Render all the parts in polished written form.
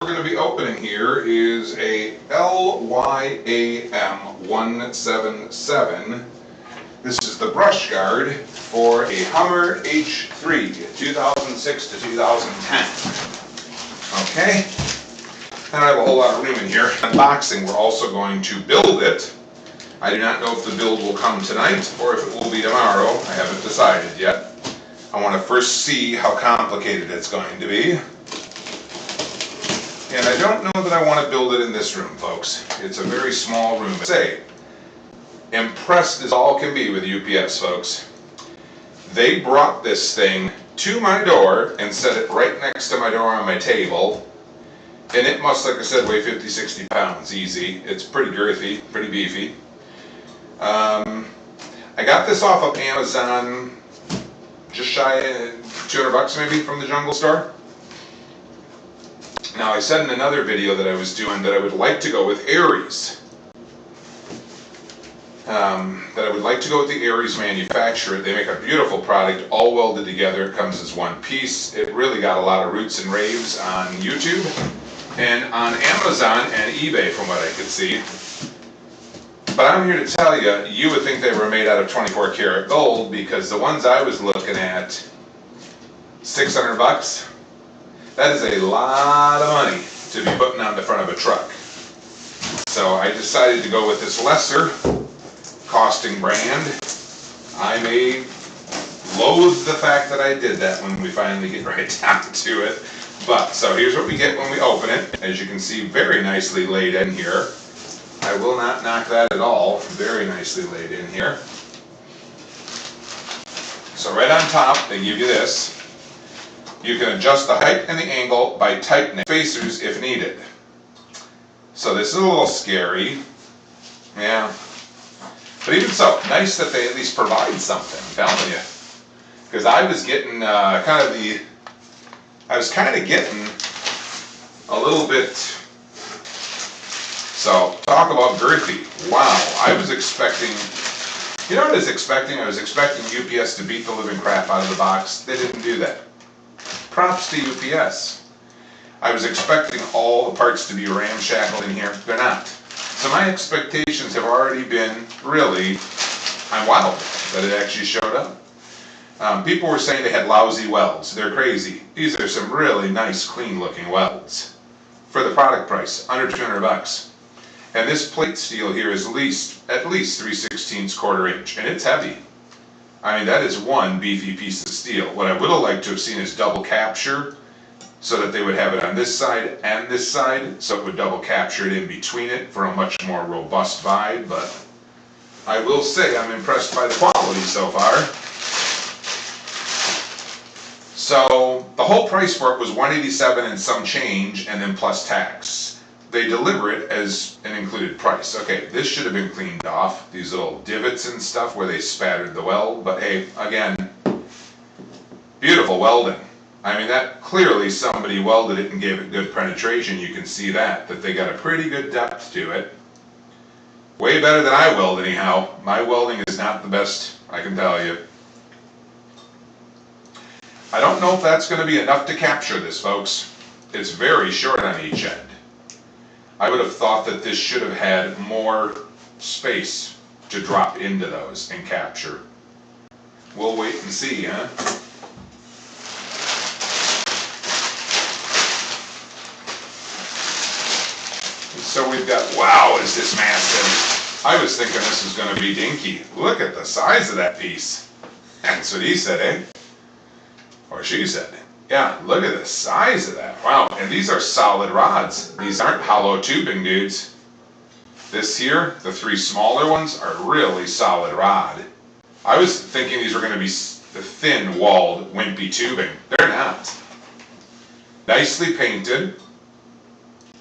We're going to be opening here is a LYAM177. This is the brush guard for a Hummer H3 2006 to 2010. Okay, I don't have a whole lot of room in here. Unboxing, we're also going to build it. I do not know if the build will come tonight or if it will be tomorrow. I haven't decided yet. I want to first see how complicated it's going to be. And I don't know that I want to build it in this room, folks. It's a very small room. Say, impressed as all can be with UPS, folks. They brought this thing to my door and set it right next to my door on my table. And it must, like I said, weigh 50, 60 pounds, easy. It's pretty girthy, pretty beefy. I got this off of Amazon, just shy of $200 maybe, from the Jungle Store. Now, I said in another video that I was doing that I would like to go with Aries. That I would like to go with the Aries manufacturer. They make a beautiful product, all welded together. It comes as one piece. It really got a lot of roots and raves on YouTube and on Amazon and eBay from what I could see. But I'm here to tell you, you would think they were made out of 24 karat gold because the ones I was looking at, $600. That is a lot of money to be putting on the front of a truck. So I decided to go with this lesser costing brand. I may loathe the fact that I did that when we finally get right down to it. But, so here's what we get when we open it. As you can see, very nicely laid in here. I will not knock that at all. Very nicely laid in here. So right on top, they give you this. You can adjust the height and the angle by tightening spacers if needed. So this is a little scary. Yeah. But even so, nice that they at least provide something, I'm telling you. Because I was getting getting a little bit, so talk about girthy. Wow, I was expecting, you know what I was expecting? I was expecting UPS to beat the living crap out of the box. They didn't do that. Props to UPS. I was expecting all the parts to be ramshackled in here. They're not. So my expectations have already been really, I'm wowed that it actually showed up. People were saying they had lousy welds. They're crazy. These are some really nice, clean looking welds. For the product price, under $200. And this plate steel here is at least 3/16 quarter inch. And it's heavy. I mean, that is one beefy piece of steel. What I would have liked to have seen is double capture, so that they would have it on this side and this side, so it would double capture it in between it for a much more robust vibe. But I will say I'm impressed by the quality so far. So the whole price for it was $187 and some change, and then plus tax. They deliver it as an included price. Okay, this should have been cleaned off, these little divots and stuff where they spattered the weld, but hey, again, beautiful welding. I mean, that clearly somebody welded it and gave it good penetration. You can see that they got a pretty good depth to it. Way better than I weld anyhow. My welding is not the best, I can tell you. I don't know if that's going to be enough to capture this, folks. It's very short on each end. I would have thought that this should have had more space to drop into those and capture. We'll wait and see, huh? So we've got, wow, is this massive? I was thinking this was going to be dinky. Look at the size of that piece. That's what he said, eh? Or she said. Yeah, look at the size of that. Wow, and these are solid rods. These aren't hollow tubing, dudes. This here, the three smaller ones, are really solid rod. I was thinking these were going to be the thin walled, wimpy tubing. They're not. Nicely painted.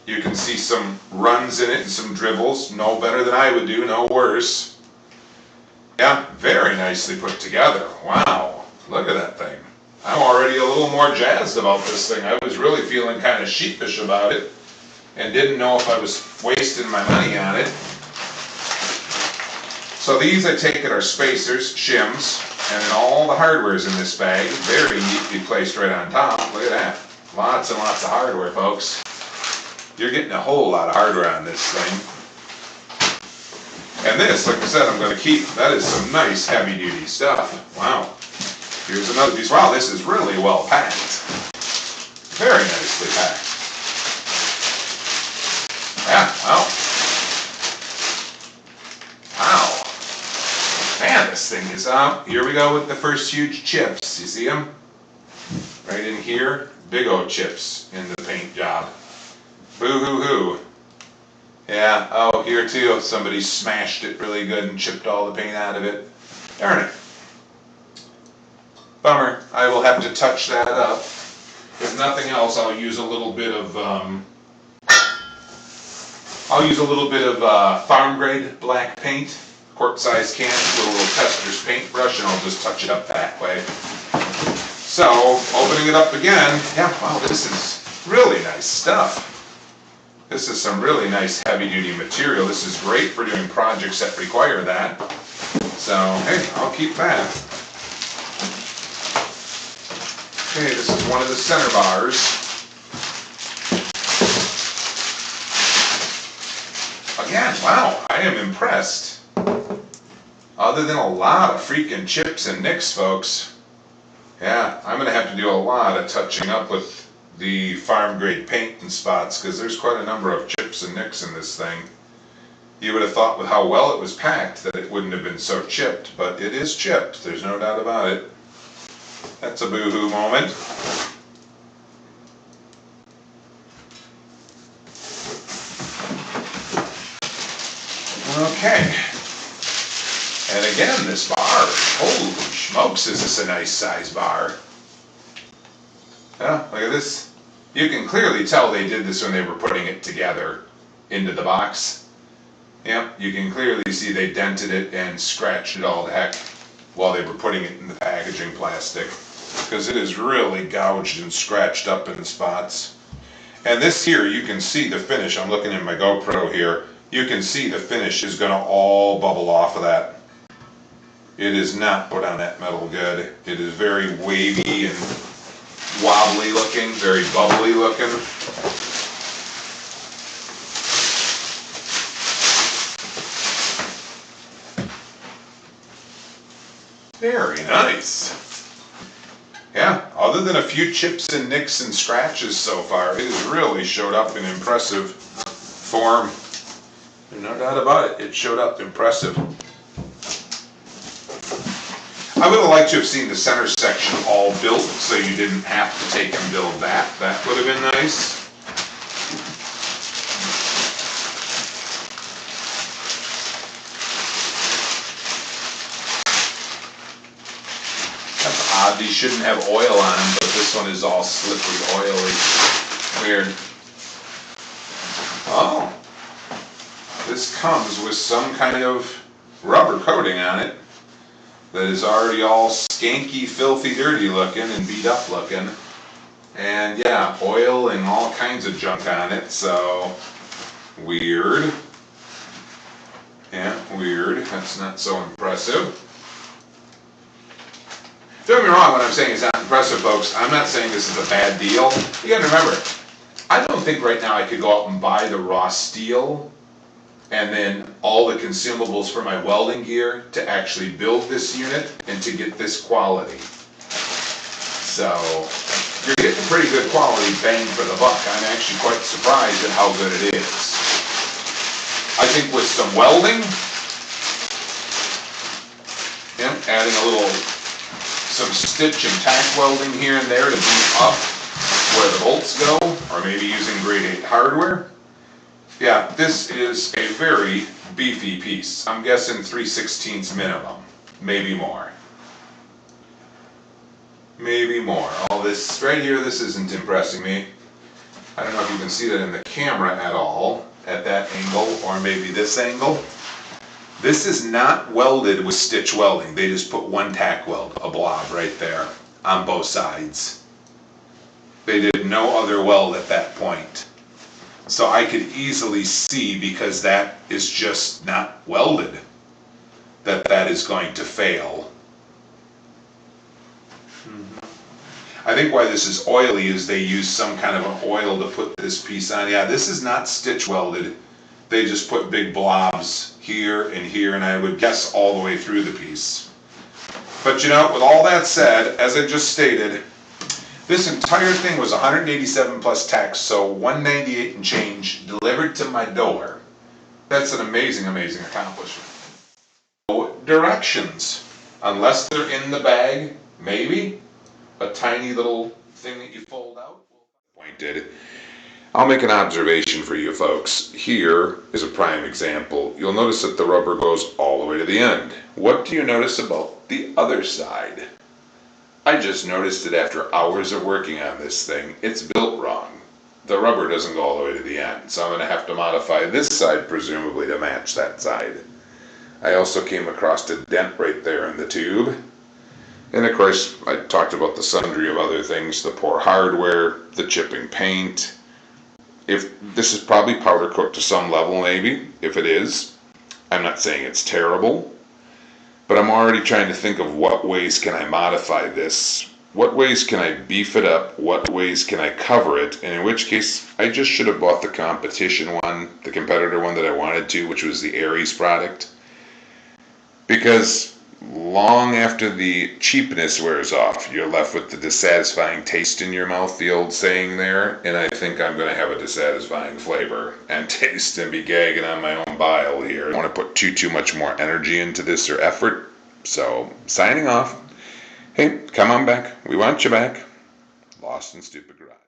You can see some runs in it and some dribbles. No better than I would do, no worse. Yeah, very nicely put together. Wow, look at that thing. I'm already a little more jazzed about this thing. I was really feeling kind of sheepish about it and didn't know if I was wasting my money on it. So these, I take it, are spacers, shims, and then all the hardware's in this bag. Very neatly placed right on top. Look at that. Lots and lots of hardware, folks. You're getting a whole lot of hardware on this thing. And this, like I said, I'm going to keep. That is some nice heavy-duty stuff. Wow. Here's another piece. Wow, this is really well packed. Very nicely packed. Yeah, wow. Wow. Man, this thing is up. Here we go with the first huge chips. You see them? Right in here. Big old chips in the paint job. Boo-hoo-hoo. Yeah, oh, here too, somebody smashed it really good and chipped all the paint out of it. Darn it. Bummer. I will have to touch that up. If nothing else, I'll use a little bit of farm grade black paint, quart size can with a little tester's paintbrush, and I'll just touch it up that way. So, opening it up again, yeah, wow, this is really nice stuff. This is some really nice heavy-duty material. This is great for doing projects that require that. So, hey, I'll keep that. Okay, this is one of the center bars. Again, wow, I am impressed. Other than a lot of freaking chips and nicks, folks. Yeah, I'm going to have to do a lot of touching up with the farm grade paint and spots, because there's quite a number of chips and nicks in this thing. You would have thought with how well it was packed that it wouldn't have been so chipped, but it is chipped, there's no doubt about it. That's a boo-hoo moment. Okay. And again, this bar, holy smokes, is this a nice size bar. Yeah, look at this. You can clearly tell they did this when they were putting it together into the box. Yep, you can clearly see they dented it and scratched it all to heck while they were putting it in the packaging plastic, because it is really gouged and scratched up in spots. And this here, you can see the finish. I'm looking at my GoPro here. You can see the finish is going to all bubble off of that. It is not put on that metal good. It is very wavy and wobbly looking, very bubbly looking. Very nice. Yeah, other than a few chips and nicks and scratches so far, it has really showed up in impressive form. There's no doubt about it, it showed up impressive. I would have liked to have seen the center section all built, so you didn't have to take and build that. That would have been nice. That's odd. These shouldn't have oil on them, but this one is all slippery, oily. Weird. Oh. This comes with some kind of rubber coating on it that is already all skanky, filthy, dirty looking and beat up looking. And yeah, oil and all kinds of junk on it, so weird. Yeah, weird. That's not so impressive. Don't get me wrong, when I'm saying it's not impressive, folks, I'm not saying this is a bad deal. You gotta remember, I don't think right now I could go out and buy the raw steel and then all the consumables for my welding gear to actually build this unit and to get this quality. So, you're getting pretty good quality bang for the buck. I'm actually quite surprised at how good it is. I think with some welding, adding a little, some stitch and tack welding here and there to beef up where the bolts go, or maybe using grade 8 hardware, yeah, this is a very beefy piece. I'm guessing 3/16 minimum, maybe more. Maybe more. All this right here, this isn't impressing me. I don't know if you can see that in the camera at all, at that angle, or maybe this angle. This is not welded with stitch welding. They just put one tack weld, a blob right there on both sides. They did no other weld at that point. So I could easily see, because that is just not welded, that that is going to fail. I think why this is oily is they use some kind of an oil to put this piece on. Yeah, this is not stitch welded. They just put big blobs here, and I would guess all the way through the piece. But you know, with all that said, as I just stated, this entire thing was 187 plus tax, so 198 and change delivered to my door. That's an amazing, amazing accomplishment. So, directions, unless they're in the bag, maybe a tiny little thing that you fold out. Pointed. I'll make an observation for you folks. Here is a prime example. You'll notice that the rubber goes all the way to the end. What do you notice about the other side? I just noticed it after hours of working on this thing. It's built wrong. The rubber doesn't go all the way to the end, so I'm going to have to modify this side presumably to match that side. I also came across a dent right there in the tube. And of course, I talked about the sundry of other things, the poor hardware, the chipping paint. If this is probably powder cooked to some level, maybe. If it is, I'm not saying it's terrible, but I'm already trying to think of what ways can I modify this. What ways can I beef it up? What ways can I cover it? And in which case, I just should have bought the competition one, the competitor one that I wanted to, which was the Aries product. Because long after the cheapness wears off, you're left with the dissatisfying taste in your mouth, the old saying there, and I think I'm going to have a dissatisfying flavor and taste and be gagging on my own bile here. I don't want to put too much more energy into this or effort, so signing off. Hey, come on back. We want you back. Lost in Stupid Garage.